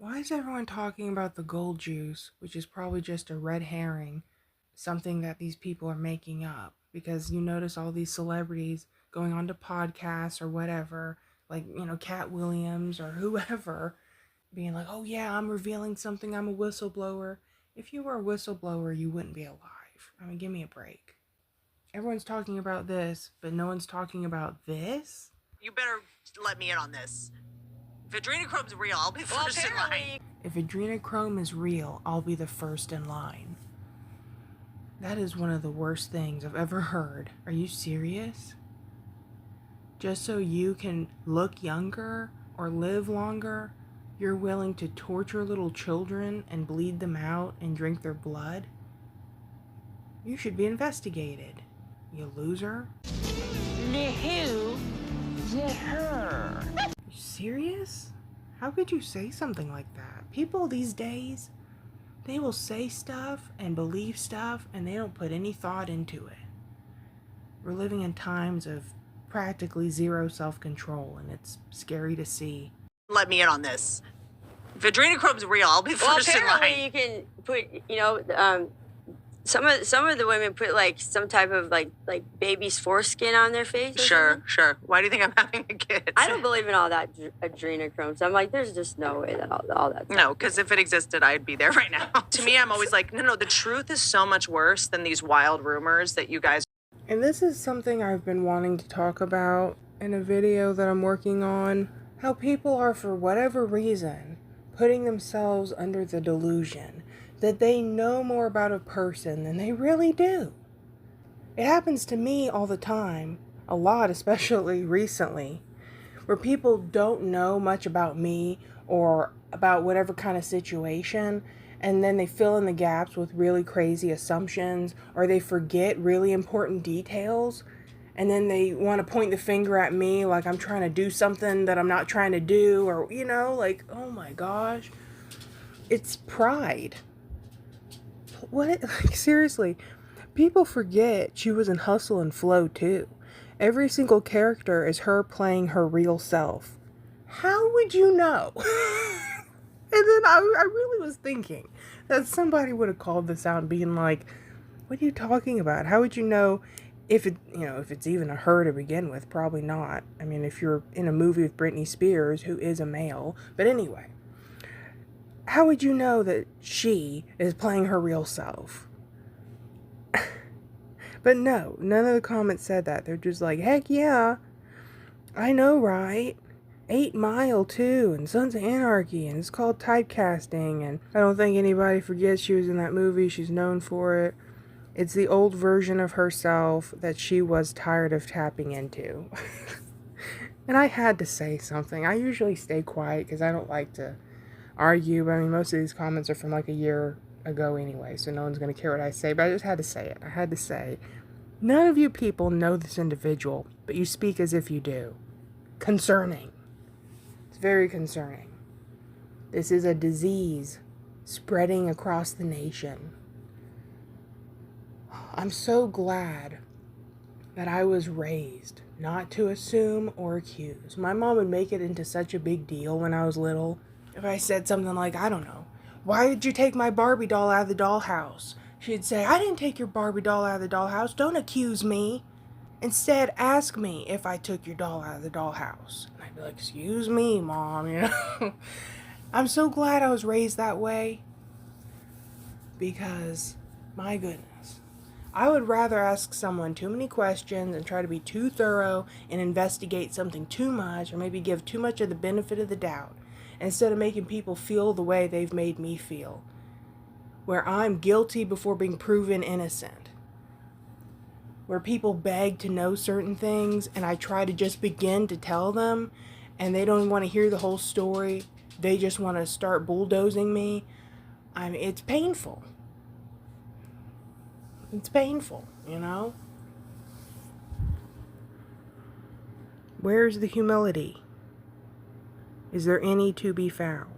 Why is everyone talking about the gold juice, which is probably just a red herring, something that these people are making up? Because you notice all these celebrities going on to podcasts or whatever, like, Cat Williams or whoever, being like, oh yeah, I'm revealing something, I'm a whistleblower. If you were a whistleblower, you wouldn't be alive. I mean, give me a break. Everyone's talking about this, but no one's talking about this? You better let me in on this. If adrenochrome's real, I'll be first in line. If adrenochrome is real, I'll be the first in line. That is one of the worst things I've ever heard. Are you serious? Just so you can look younger or live longer, you're willing to torture little children and bleed them out and drink their blood? You should be investigated, you loser. The who, the her. Are you serious? How could you say something like that? People these days, they will say stuff and believe stuff and they don't put any thought into it. We're living in times of practically zero self-control, and it's scary to see. Let me in on this. If adrenochrome's real, I'll be first in line. Apparently you can put, some of the women put like some type of like baby's foreskin on their face. Sure. Why do you think I'm having a kid? I don't believe in all that adrenochrome. So I'm like, there's just no way that all that. No, because if it existed, I'd be there right now. To me, I'm always like, no, the truth is so much worse than these wild rumors that you guys. And this is something I've been wanting to talk about in a video that I'm working on. How people are, for whatever reason, putting themselves under the delusion that they know more about a person than they really do. It happens to me all the time, a lot, especially recently, where people don't know much about me or about whatever kind of situation, and then they fill in the gaps with really crazy assumptions, or they forget really important details, and then they want to point the finger at me like I'm trying to do something that I'm not trying to do, or, like, oh my gosh. It's pride. What? Like, seriously, people forget she was in Hustle and Flow too. Every single character is her playing her real self. How would you know? And then I really was thinking that somebody would have called this out and being like, what are you talking about? How would you know if it's even a her to begin with? Probably not. I mean, if you're in a movie with Britney Spears, who is a male. But anyway, how would you know that she is playing her real self? But no, none of the comments said that. They're just like, heck yeah, I know, right? 8 Mile too, and Sons of Anarchy, and it's called typecasting, and I don't think anybody forgets she was in that movie. She's known for it. It's the old version of herself that she was tired of tapping into. And I had to say something. I usually stay quiet because I don't like to argue, but I mean, most of these comments are from like a year ago anyway, so no one's going to care what I say, but I just had to say it. I had to say, none of you people know this individual, but you speak as if you do. Concerning. It's very concerning. This is a disease spreading across the nation. I'm so glad that I was raised not to assume or accuse. My mom would make it into such a big deal when I was little. If I said something like, I don't know, why did you take my Barbie doll out of the dollhouse? She'd say, I didn't take your Barbie doll out of the dollhouse. Don't accuse me. Instead, ask me if I took your doll out of the dollhouse. And I'd be like, excuse me, Mom, I'm so glad I was raised that way. Because, my goodness, I would rather ask someone too many questions and try to be too thorough and investigate something too much, or maybe give too much of the benefit of the doubt, instead of making people feel the way they've made me feel, where I'm guilty before being proven innocent, where people beg to know certain things and I try to just begin to tell them and they don't want to hear the whole story. They just want to start bulldozing me. I mean, it's painful. It's painful, Where's the humility? Is there any to be found?